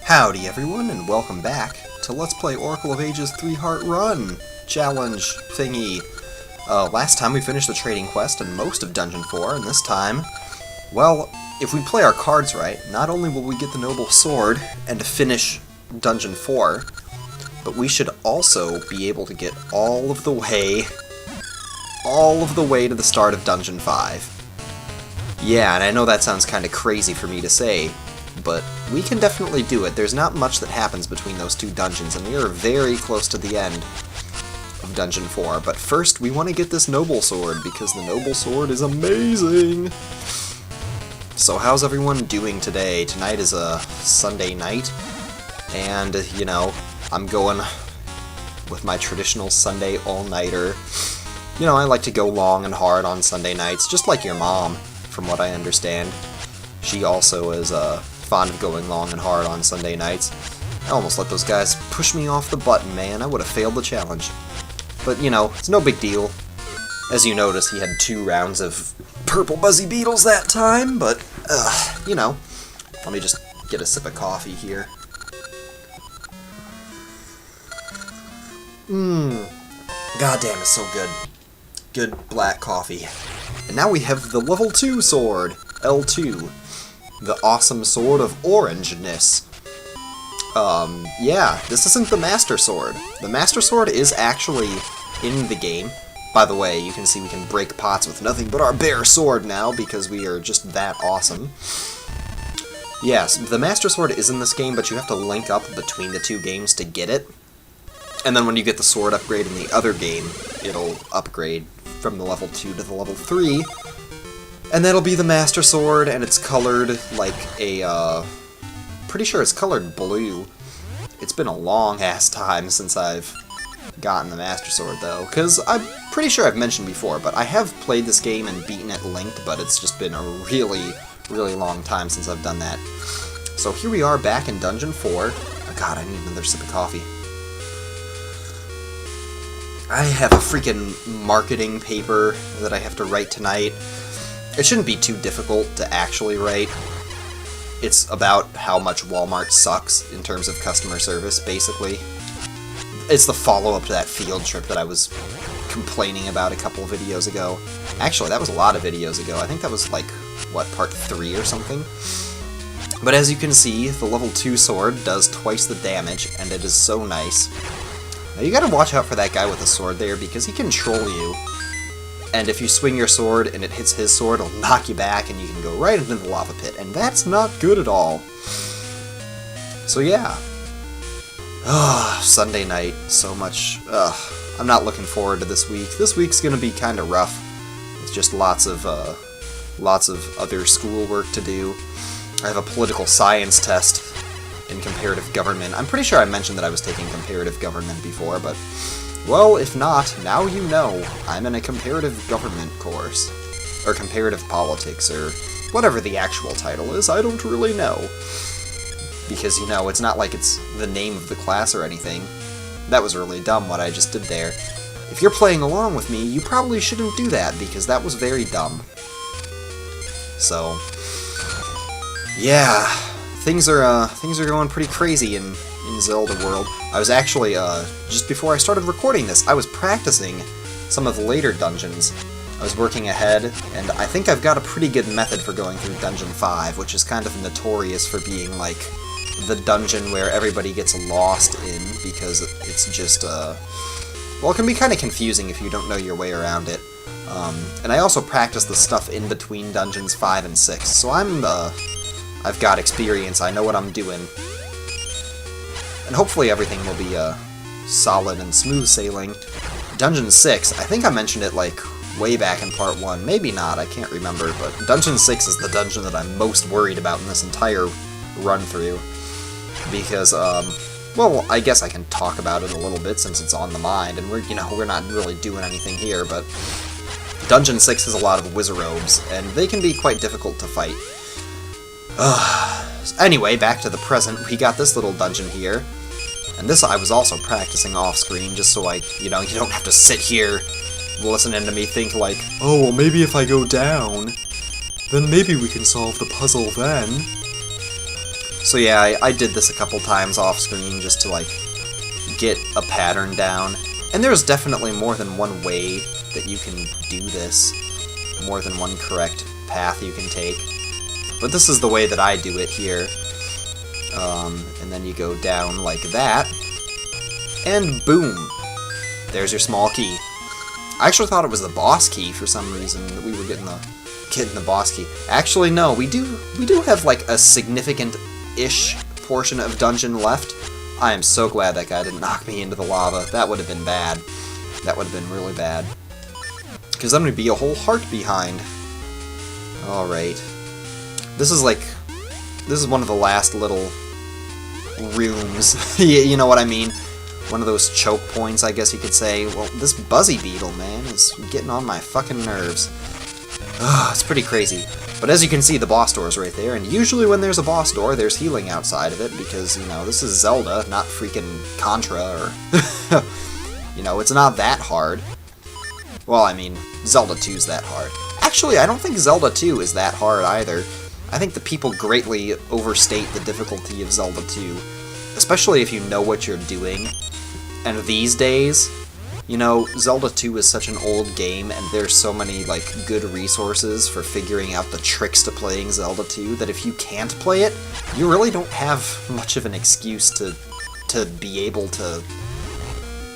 Howdy everyone, and welcome back to Let's Play Oracle of Ages 3 Heart Run challenge thingy. Last time we finished the trading quest and most of Dungeon 4, and this time, well, if we play our cards right, not only will we get the Noble Sword and finish Dungeon 4, but we should also be able to get all of the way to the start of Dungeon 5. Yeah, and I know that sounds kinda crazy for me to say, but we can definitely do it. There's not much that happens between those two dungeons, and we are very close to the end of Dungeon 4. But first, we want to get this Noble Sword, because the Noble Sword is amazing! So how's everyone doing today? Tonight is a Sunday night, and, you know, I'm going with my traditional Sunday all-nighter. You know, I like to go long and hard on Sunday nights, just like your mom, from what I understand. She also is, fond of going long and hard on Sunday nights. I almost let those guys push me off the button, man. I would have failed the challenge. But, you know, it's no big deal. As you notice, he had 2 rounds of purple buzzy beetles that time, but, you know. Let me just get a sip of coffee here. Goddamn, it's so good. Good black coffee. And now we have the level 2 sword, L2. The awesome sword of orangeness. Yeah, this isn't the Master Sword. The Master Sword is actually in the game. By the way, you can see we can break pots with nothing but our bare sword now, because we are just that awesome. Yes, the Master Sword is in this game, but you have to link up between the 2 games to get it. And then when you get the sword upgrade in the other game, it'll upgrade from the level 2 to the level 3. And that'll be the Master Sword, and it's colored like a, pretty sure it's colored blue. It's been a long-ass time since I've gotten the Master Sword, though, because I'm pretty sure I've mentioned before, but I have played this game and beaten it linked, but it's just been a really, really long time since I've done that. So here we are back in Dungeon 4. Oh god, I need another sip of coffee. I have a freaking marketing paper that I have to write tonight. It shouldn't be too difficult to actually write. It's about how much Walmart sucks in terms of customer service, basically. It's the follow-up to that field trip that I was complaining about a couple of videos ago. Actually, that was a lot of videos ago. I think that was, like, what, part 3 or something? But as you can see, the level 2 sword does twice the damage, and it is so nice. Now you gotta watch out for that guy with the sword there, because he can troll you. And if you swing your sword and it hits his sword, it'll knock you back and you can go right into the lava pit, and that's not good at all. So yeah. Sunday night, so much. I'm not looking forward to this week. This week's gonna be kinda rough. It's just lots of other schoolwork to do. I have a political science test in comparative government. I'm pretty sure I mentioned that I was taking comparative government before, but well, if not, now you know. I'm in a comparative government course. Or comparative politics, or whatever the actual title is, I don't really know. Because, you know, it's not like it's the name of the class or anything. That was really dumb what I just did there. If you're playing along with me, you probably shouldn't do that, because that was very dumb. So, yeah, things are going pretty crazy in Zelda world. I was actually, just before I started recording this, I was practicing some of the later dungeons. I was working ahead, and I think I've got a pretty good method for going through Dungeon 5, which is kind of notorious for being, like, the dungeon where everybody gets lost in, because it's just, well, it can be kind of confusing if you don't know your way around it. And I also practice the stuff in between Dungeons 5 and 6, so I've got experience, I know what I'm doing. And hopefully everything will be, solid and smooth sailing. Dungeon 6, I think I mentioned it, like, way back in part 1. Maybe not, I can't remember, but Dungeon 6 is the dungeon that I'm most worried about in this entire run-through. Because, well, I guess I can talk about it a little bit since it's on the mind, and we're not really doing anything here, but Dungeon 6 has a lot of Wizardobes, and they can be quite difficult to fight. Anyway, back to the present, we got this little dungeon here. And this I was also practicing off-screen, just so, like, you know, you don't have to sit here listening to me think, like, oh, well, maybe if I go down, then maybe we can solve the puzzle then. So yeah, I did this a couple times off screen just to, like, get a pattern down. And there's definitely more than one way that you can do this. More than one correct path you can take. But this is the way that I do it here. And then you go down like that. And boom! There's your small key. I actually thought it was the boss key for some reason, that we were getting the boss key. Actually, no, we do have like a significant-ish portion of dungeon left. I am so glad that guy didn't knock me into the lava. That would have been bad. That would have been really bad. Because I'm going to be a whole heart behind. Alright. This is one of the last little rooms. You know what I mean? One of those choke points, I guess you could say. Well, this Buzzy Beetle, man, is getting on my fucking nerves. Ugh, it's pretty crazy. But as you can see, the boss door is right there, and usually when there's a boss door, there's healing outside of it, because, you know, this is Zelda, not freaking Contra, or... you know, it's not that hard. Well, I mean, Zelda 2's that hard. Actually, I don't think Zelda 2 is that hard either. I think the people greatly overstate the difficulty of Zelda 2, especially if you know what you're doing. And these days, you know, Zelda 2 is such an old game, and there's so many, like, good resources for figuring out the tricks to playing Zelda 2, that if you can't play it, you really don't have much of an excuse to be able to...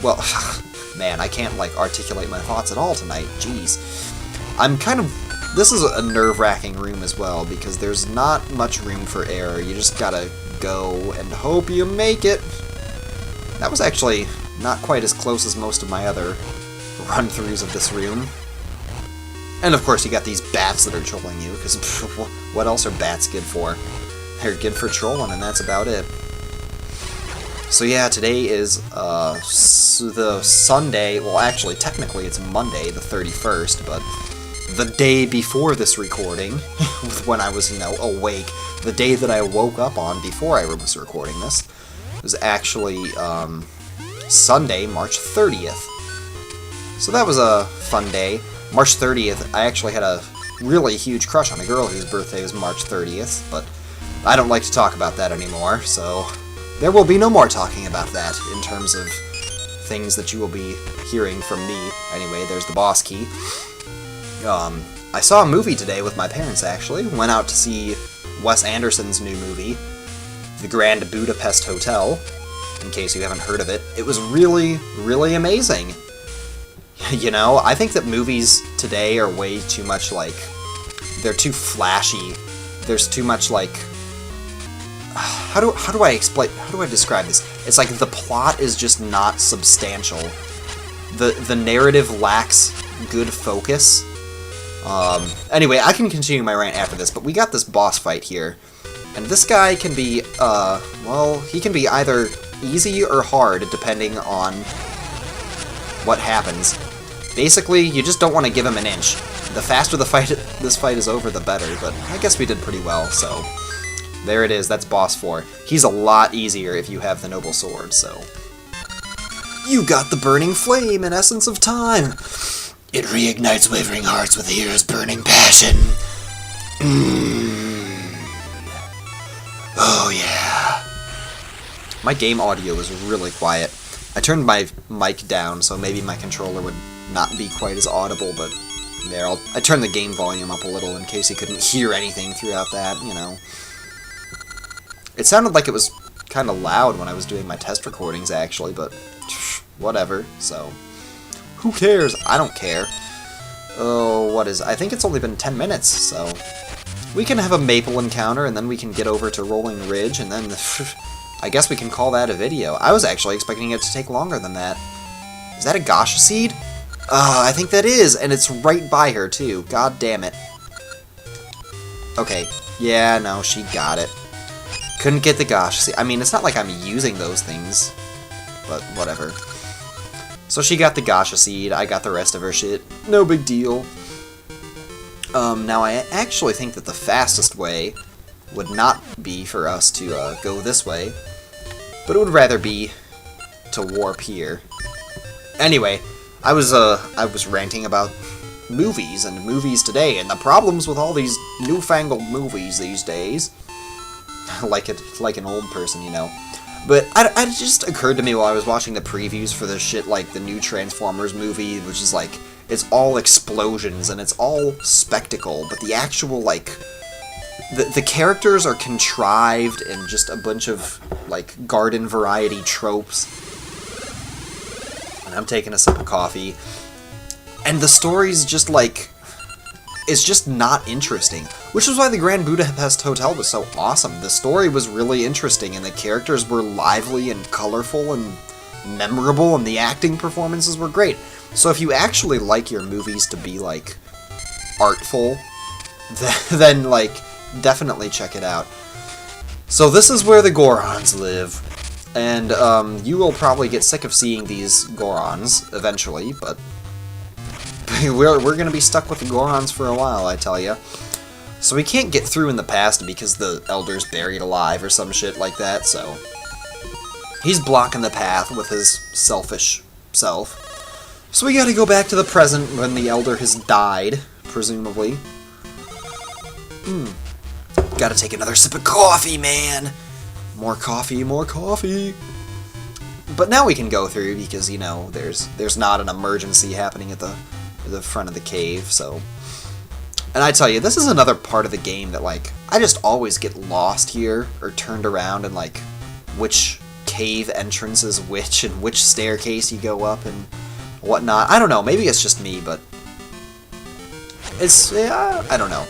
Well, man, I can't, like, articulate my thoughts at all tonight, jeez. I'm kind of... This is a nerve-wracking room as well, because there's not much room for error. You just gotta go and hope you make it. That was actually not quite as close as most of my other run-throughs of this room. And of course you got these bats that are trolling you, because what else are bats good for? They're good for trolling, and that's about it. So yeah, today is the Sunday, well actually technically it's Monday the 31st, but the day before this recording, when I was, you know, awake, the day that I woke up on before I was recording this, was actually Sunday, March 30th. So that was a fun day. March 30th, I actually had a really huge crush on a girl whose birthday was March 30th, but I don't like to talk about that anymore, so there will be no more talking about that in terms of things that you will be hearing from me. Anyway, there's the boss key. I saw a movie today with my parents, actually. Went out to see Wes Anderson's new movie, The Grand Budapest Hotel, in case you haven't heard of it. It was really, really amazing. You know, I think that movies today are way too much, like, they're too flashy. There's too much, like, how do I describe this? It's like the plot is just not substantial. The narrative lacks good focus. Anyway, I can continue my rant after this, but we got this boss fight here. And this guy can be, well, he can be either easy or hard, depending on what happens. Basically, you just don't want to give him an inch. The faster this fight is over, the better, but I guess we did pretty well, so... There it is, that's boss 4. He's a lot easier if you have the Noble Sword, so... You got the Burning Flame and Essence of Time! It reignites wavering hearts with the hero's burning passion. Oh yeah. My game audio is really quiet. I turned my mic down, so maybe my controller would not be quite as audible, but there, I turned the game volume up a little in case you couldn't hear anything throughout that, you know. It sounded like it was kind of loud when I was doing my test recordings, actually, but whatever, so... Who cares? I don't care. Oh, I think it's only been 10 minutes, so... We can have a maple encounter, and then we can get over to Rolling Ridge, and then... I guess we can call that a video. I was actually expecting it to take longer than that. Is that a Gasha Seed? I think that is, and it's right by her, too. God damn it. Okay. Yeah, no, she got it. Couldn't get the Gasha Seed. I mean, it's not like I'm using those things, but whatever. So she got the Gasha Seed, I got the rest of her shit. No big deal. Now I actually think that the fastest way would not be for us to go this way, but it would rather be to warp here. Anyway, I was ranting about movies and movies today, and the problems with all these newfangled movies these days. like an old person, you know. But it just occurred to me while I was watching the previews for this shit, like the new Transformers movie, which is like, it's all explosions and it's all spectacle, but the actual, like, the characters are contrived and just a bunch of, like, garden variety tropes. And I'm taking a sip of coffee. And the story's just, like, it's just not interesting. Which is why the Grand Budapest Hotel was so awesome. The story was really interesting, and the characters were lively and colorful and memorable, and the acting performances were great. So if you actually like your movies to be, like, artful, then, like, definitely check it out. So this is where the Gorons live. And, you will probably get sick of seeing these Gorons eventually, but we're gonna be stuck with the Gorons for a while, I tell ya. So we can't get through in the past because the Elder's buried alive or some shit like that, so he's blocking the path with his selfish self. So we gotta go back to the present when the Elder has died, presumably. Gotta take another sip of coffee, man! More coffee, more coffee! But now we can go through because, you know, there's not an emergency happening at the front of the cave, so... And I tell you, this is another part of the game that, like, I just always get lost here, or turned around, and, like, which cave entrance is which, and which staircase you go up, and whatnot. I don't know, maybe it's just me, but... It's, yeah, I don't know.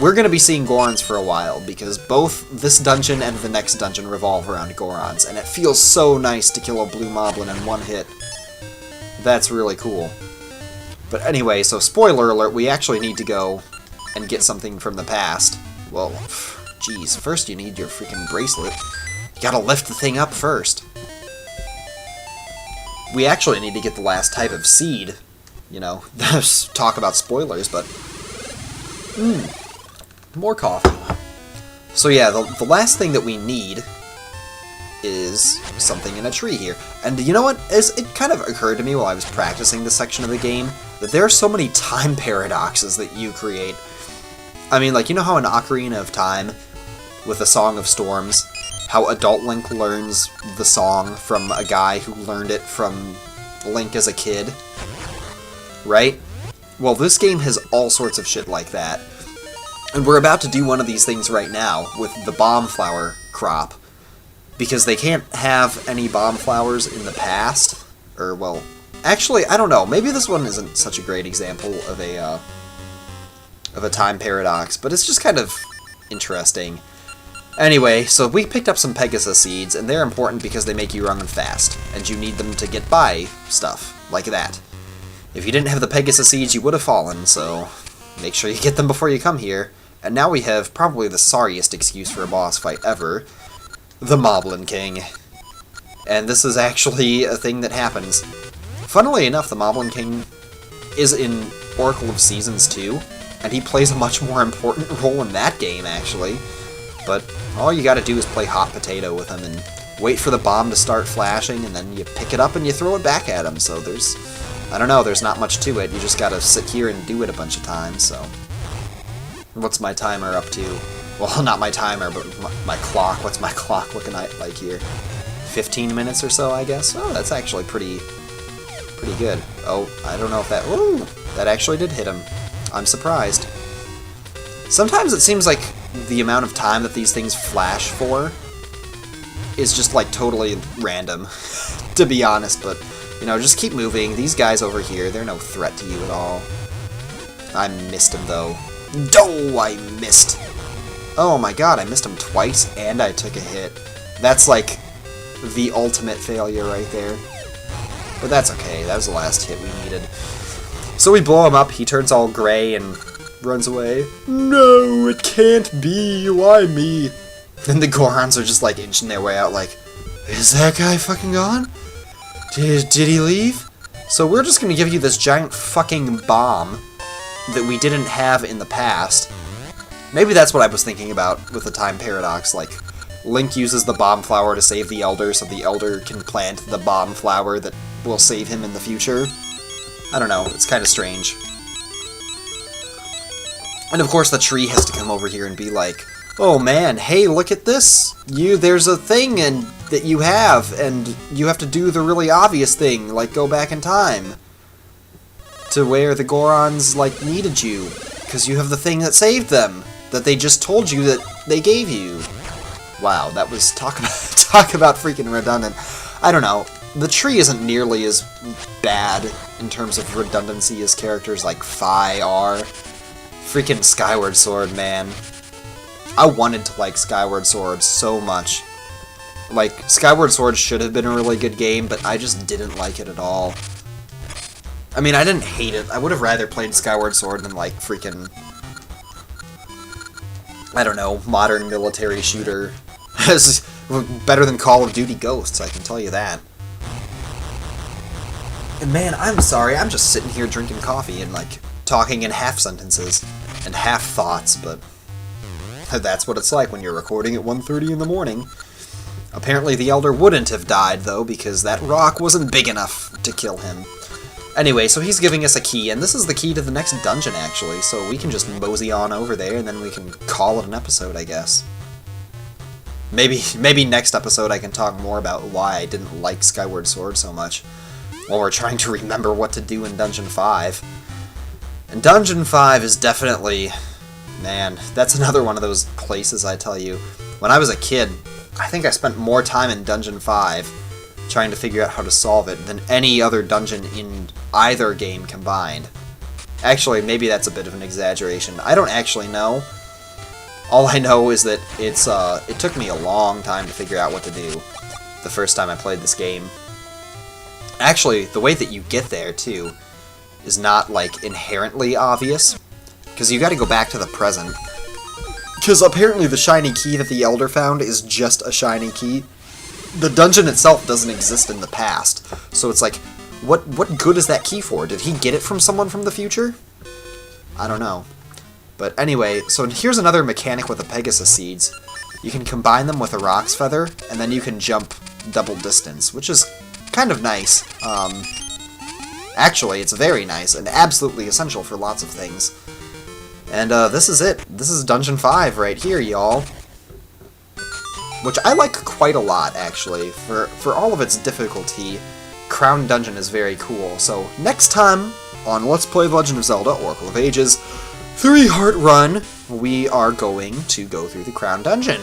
We're gonna be seeing Gorons for a while, because both this dungeon and the next dungeon revolve around Gorons, and it feels so nice to kill a blue moblin in one hit. That's really cool. But anyway, so spoiler alert, we actually need to go and get something from the past. Well, geez, first you need your freaking bracelet. You gotta lift the thing up first. We actually need to get the last type of seed. You know, talk about spoilers, but... more coffee. So yeah, the last thing that we need is something in a tree here. And you know what? It kind of occurred to me while I was practicing this section of the game that there are so many time paradoxes that you create. I mean, like, you know how in Ocarina of Time, with the Song of Storms, how Adult Link learns the song from a guy who learned it from Link as a kid? Right? Well, this game has all sorts of shit like that. And we're about to do one of these things right now with the bomb flower crop. Because they can't have any bomb flowers in the past. Or, well, actually, I don't know. Maybe this one isn't such a great example of a time paradox, but it's just kind of interesting. Anyway, so we picked up some Pegasus seeds, and they're important because they make you run fast, and you need them to get by stuff, like that. If you didn't have the Pegasus seeds, you would have fallen, so make sure you get them before you come here. And now we have probably the sorriest excuse for a boss fight ever, the Moblin King. And this is actually a thing that happens. Funnily enough, the Moblin King is in Oracle of Seasons 2, and he plays a much more important role in that game, actually. But all you gotta do is play hot potato with him and wait for the bomb to start flashing, and then you pick it up and you throw it back at him. So there's, I don't know, there's not much to it. You just gotta sit here and do it a bunch of times, so. What's my timer up to? Well, not my timer, but my clock. What's my clock looking like here? 15 minutes or so, I guess? Oh, that's actually pretty good. Oh, I don't know if that... Ooh, that actually did hit him. I'm surprised. Sometimes it seems like the amount of time that these things flash for is just, like, totally random, to be honest, but, you know, just keep moving. These guys over here, they're no threat to you at all. I missed him, though. Oh, I missed. Oh my god, I missed him twice, and I took a hit. That's, like, the ultimate failure right there. But that's okay, that was the last hit we needed. So we blow him up, he turns all gray and runs away. No, it can't be, why me? And the Gorons are just, like, inching their way out, like, is that guy fucking gone? Did he leave? So we're just gonna give you this giant fucking bomb that we didn't have in the past. Maybe that's what I was thinking about with the time paradox, like, Link uses the bomb flower to save the Elder, so the Elder can plant the bomb flower that will save him in the future. I don't know, it's kind of strange. And of course the tree has to come over here and be like, Oh man, hey, look at this! There's a thing that you have, and you have to do the really obvious thing, like go back in time. To where the Gorons, like, needed you. Because you have the thing that saved them. That they just told you that they gave you. Wow, that was talk about freaking redundant. I don't know. The tree isn't nearly as bad in terms of redundancy as characters like Fi are. Freaking Skyward Sword, man. I wanted to like Skyward Sword so much. Like, Skyward Sword should have been a really good game, but I just didn't like it at all. I mean, I didn't hate it. I would have rather played Skyward Sword than, like, freaking, I don't know, modern military shooter. It's better than Call of Duty Ghosts, I can tell you that. And man, I'm sorry, I'm just sitting here drinking coffee and, like, talking in half sentences and half thoughts, but that's what it's like when you're recording at 1:30 in the morning. Apparently the Elder wouldn't have died, though, because that rock wasn't big enough to kill him. Anyway, so he's giving us a key, and this is the key to the next dungeon, actually, so we can just mosey on over there, and then we can call it an episode, I guess. Maybe next episode I can talk more about why I didn't like Skyward Sword so much, while we're trying to remember what to do in Dungeon 5. And Dungeon 5 is definitely... Man, that's another one of those places, I tell you. When I was a kid, I think I spent more time in Dungeon 5 trying to figure out how to solve it than any other dungeon in either game combined. Actually, maybe that's a bit of an exaggeration. I don't actually know. All I know is that it took me a long time to figure out what to do the first time I played this game. Actually, the way that you get there, too, is not, like, inherently obvious. Because you gotta go back to the present. Because apparently the shiny key that the Elder found is just a shiny key. The dungeon itself doesn't exist in the past. So it's like, what good is that key for? Did he get it from someone from the future? I don't know. But anyway, so here's another mechanic with the Pegasus Seeds. You can combine them with a Roc's Feather, and then you can jump double distance, which is kind of nice. Actually, it's very nice, and absolutely essential for lots of things. And this is it. This is Dungeon 5 right here, y'all. Which I like quite a lot, actually. For all of its difficulty, Crown Dungeon is very cool. So next time on Let's Play Legend of Zelda Oracle of Ages 3 Heart Run, we are going to go through the Crown Dungeon.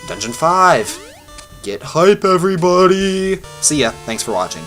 Dungeon 5. Get hype, everybody! See ya. Thanks for watching.